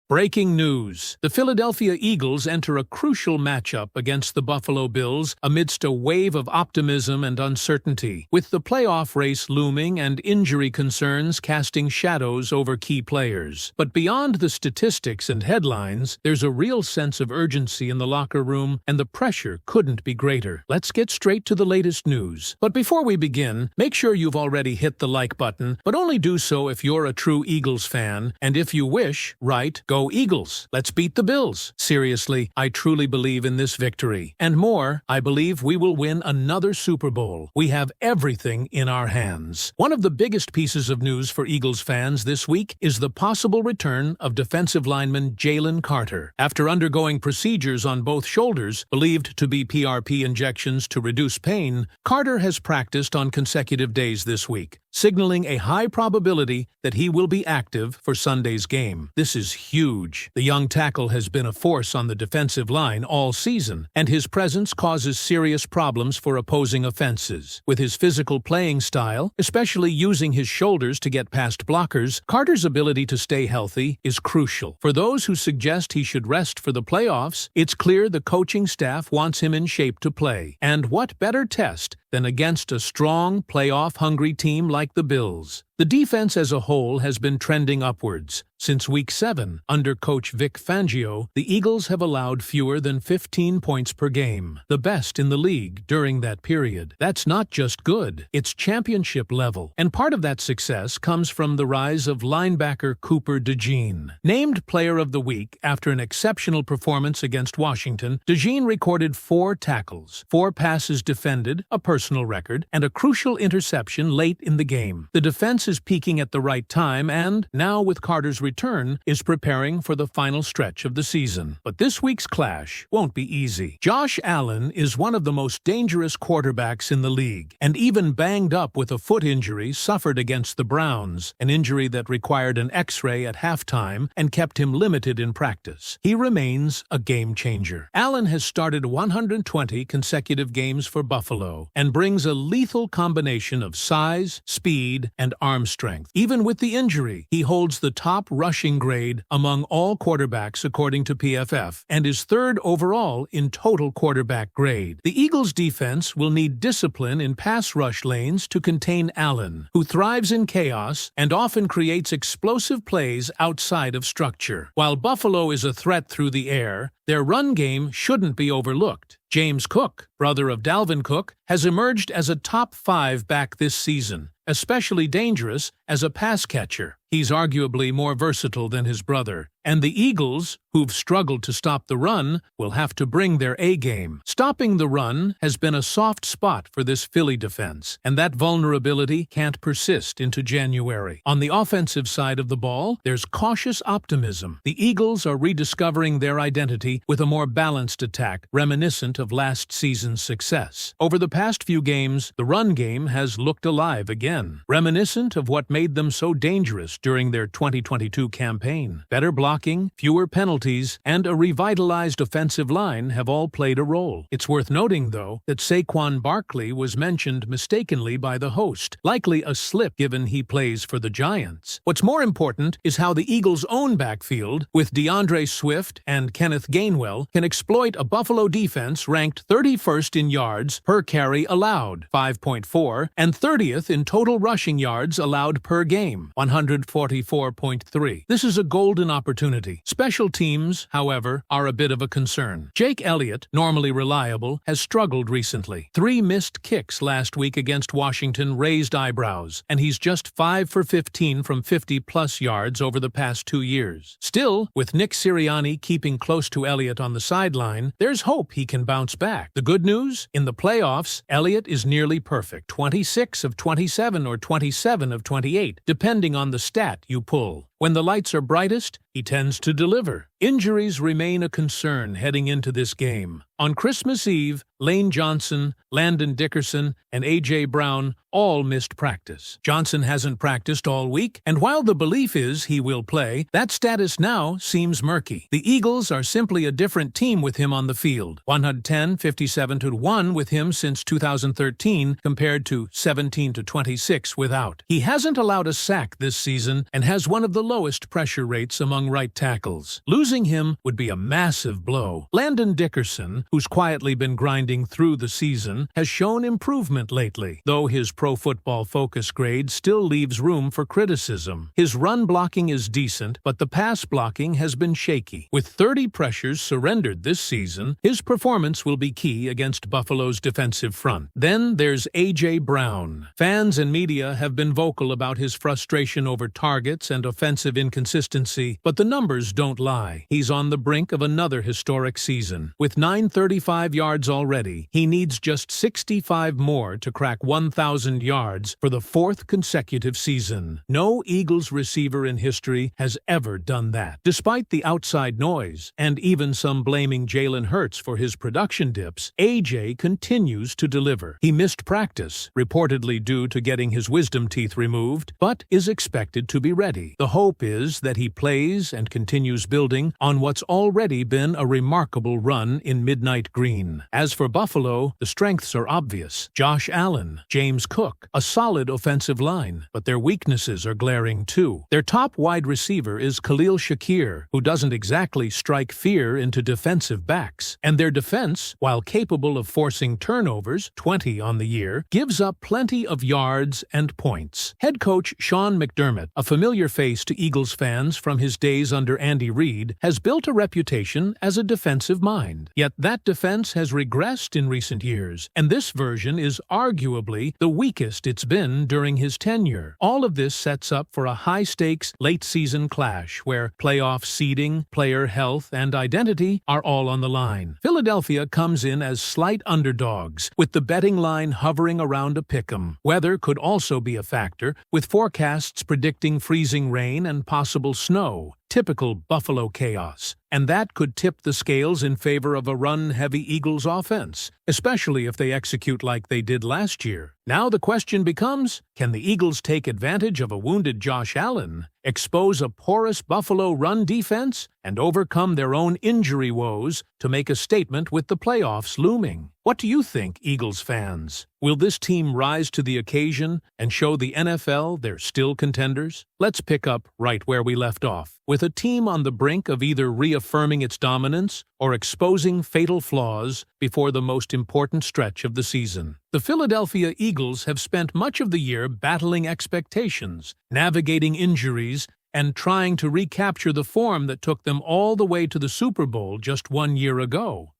Breaking news. The Philadelphia Eagles enter a crucial matchup against the Buffalo Bills amidst a wave of optimism and uncertainty, with the playoff race looming and injury concerns casting shadows over key players. But beyond the statistics and headlines, there's a real sense of urgency in the locker room, and the pressure couldn't be greater. Let's get straight to the latest news. But before we begin, make sure you've already hit the like button, but only do so if you're a true Eagles fan, and if you wish, write, "Go Eagles! Let's beat the Bills!" Seriously, I truly believe in this victory. And more, I believe we will win another Super Bowl. We have everything in our hands. One of the biggest pieces of news for Eagles fans this week is the possible return of defensive lineman Jalen Carter. After undergoing procedures on both shoulders, believed to be PRP injections to reduce pain, Carter has practiced on consecutive days this week, signaling a high probability that he will be active for Sunday's game. This is huge. The young tackle has been a force on the defensive line all season, and his presence causes serious problems for opposing offenses. With his physical playing style, especially using his shoulders to get past blockers, Carter's ability to stay healthy is crucial. For those who suggest he should rest for the playoffs, it's clear the coaching staff wants him in shape to play. And what better test than against a strong, playoff-hungry team like the Bills? The defense as a whole has been trending upwards. Since Week 7, under coach Vic Fangio, the Eagles have allowed fewer than 15 points per game, the best in the league during that period. That's not just good, it's championship level. And part of that success comes from the rise of linebacker Cooper DeJean. Named Player of the Week after an exceptional performance against Washington, DeJean recorded 4 tackles, 4 passes defended, a personal record, and a crucial interception late in the game. The defense is peaking at the right time and, now with Carter's return, is preparing for the final stretch of the season. But this week's clash won't be easy. Josh Allen is one of the most dangerous quarterbacks in the league, and even banged up with a foot injury suffered against the Browns, an injury that required an X-ray at halftime and kept him limited in practice. He remains a game-changer. Allen has started 120 consecutive games for Buffalo and brings a lethal combination of size, speed, and arm strength. Even with the injury, he holds the top rushing grade among all quarterbacks according to PFF, and is 3rd overall in total quarterback grade. The Eagles' defense will need discipline in pass rush lanes to contain Allen, who thrives in chaos and often creates explosive plays outside of structure. While Buffalo is a threat through the air, their run game shouldn't be overlooked. James Cook, brother of Dalvin Cook, has emerged as a top 5 back this season, especially dangerous as a pass catcher. He's arguably more versatile than his brother, and the Eagles, who've struggled to stop the run, will have to bring their A-game. Stopping the run has been a soft spot for this Philly defense, and that vulnerability can't persist into January. On the offensive side of the ball, there's cautious optimism. The Eagles are rediscovering their identity with a more balanced attack, reminiscent of last season's success. Over the past few games, the run game has looked alive again, reminiscent of what made them so dangerous during their 2022 campaign. Better blocking, fewer penalties, and a revitalized offensive line have all played a role. It's worth noting, though, that Saquon Barkley was mentioned mistakenly by the host, likely a slip given he plays for the Giants. What's more important is how the Eagles' own backfield, with DeAndre Swift and Kenneth Gainwell, can exploit a Buffalo defense ranked 31st in yards per carry allowed, 5.4, and 30th in total rushing yards allowed per game, 144.3. This is a golden opportunity. Special teams, however, are a bit of a concern. Jake Elliott, normally reliable, has struggled recently. 3 missed kicks last week against Washington raised eyebrows, and he's just 5 for 15 from 50-plus yards over the past 2 years. Still, with Nick Sirianni keeping close to Elliott on the sideline, there's hope he can bounce back. The good news? In the playoffs, Elliott is nearly perfect, 26 of 27 or 27 of 28, depending on the stat you pull. When the lights are brightest, he tends to deliver. Injuries remain a concern heading into this game. On Christmas Eve, Lane Johnson, Landon Dickerson, and A.J. Brown all missed practice. Johnson hasn't practiced all week, and while the belief is he will play, that status now seems murky. The Eagles are simply a different team with him on the field. 110-57-1 with him since 2013 compared to 17-26 without. He hasn't allowed a sack this season and has one of the lowest pressure rates among right tackles. Losing him would be a massive blow. Landon Dickerson, who's quietly been grinding through the season, has shown improvement lately, though his Pro Football Focus grade still leaves room for criticism. His run blocking is decent, but the pass blocking has been shaky. With 30 pressures surrendered this season, his performance will be key against Buffalo's defensive front. Then there's A.J. Brown. Fans and media have been vocal about his frustration over targets and offensive inconsistency, but the numbers don't lie. He's on the brink of another historic season. With 935 yards already, he needs just 65 more to crack 1,000 yards for the fourth consecutive season. No Eagles receiver in history has ever done that. Despite the outside noise, and even some blaming Jalen Hurts for his production dips, AJ continues to deliver. He missed practice, reportedly due to getting his wisdom teeth removed, but is expected to be ready. The hope is that he plays and continues building on what's already been a remarkable run in Midnight Green. As for Buffalo, the strengths are obvious. Josh Allen, James Cook, a solid offensive line, but their weaknesses are glaring too. Their top wide receiver is Khalil Shakir, who doesn't exactly strike fear into defensive backs. And their defense, while capable of forcing turnovers, 20 on the year, gives up plenty of yards and points. Head coach Sean McDermott, a familiar face to Eagles fans from his days under Andy Reid, has built a reputation as a defensive mind. Yet that defense has regressed in recent years, and this version is arguably the weakest it's been during his tenure. All of this sets up for a high-stakes, late-season clash where playoff seeding, player health, and identity are all on the line. Philadelphia comes in as slight underdogs, with the betting line hovering around a pick'em. Weather could also be a factor, with forecasts predicting freezing rain and possible snow. Typical Buffalo chaos, and that could tip the scales in favor of a run-heavy Eagles offense, especially if they execute like they did last year. Now the question becomes, can the Eagles take advantage of a wounded Josh Allen, expose a porous Buffalo run defense, and overcome their own injury woes to make a statement with the playoffs looming? What do you think, Eagles fans? Will this team rise to the occasion and show the NFL they're still contenders? Let's pick up right where we left off, with a team on the brink of either reaffirming its dominance or exposing fatal flaws before the most important stretch of the season. The Philadelphia Eagles have spent much of the year battling expectations, navigating injuries, and trying to recapture the form that took them all the way to the Super Bowl just 1 year ago.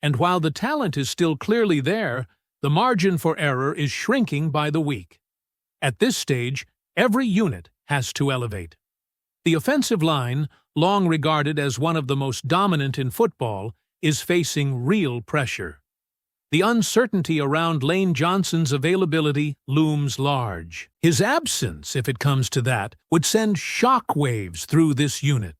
And while the talent is still clearly there, the margin for error is shrinking by the week. At this stage, every unit has to elevate. The offensive line, long regarded as one of the most dominant in football, is facing real pressure. The uncertainty around Lane Johnson's availability looms large. His absence, if it comes to that, would send shockwaves through this unit.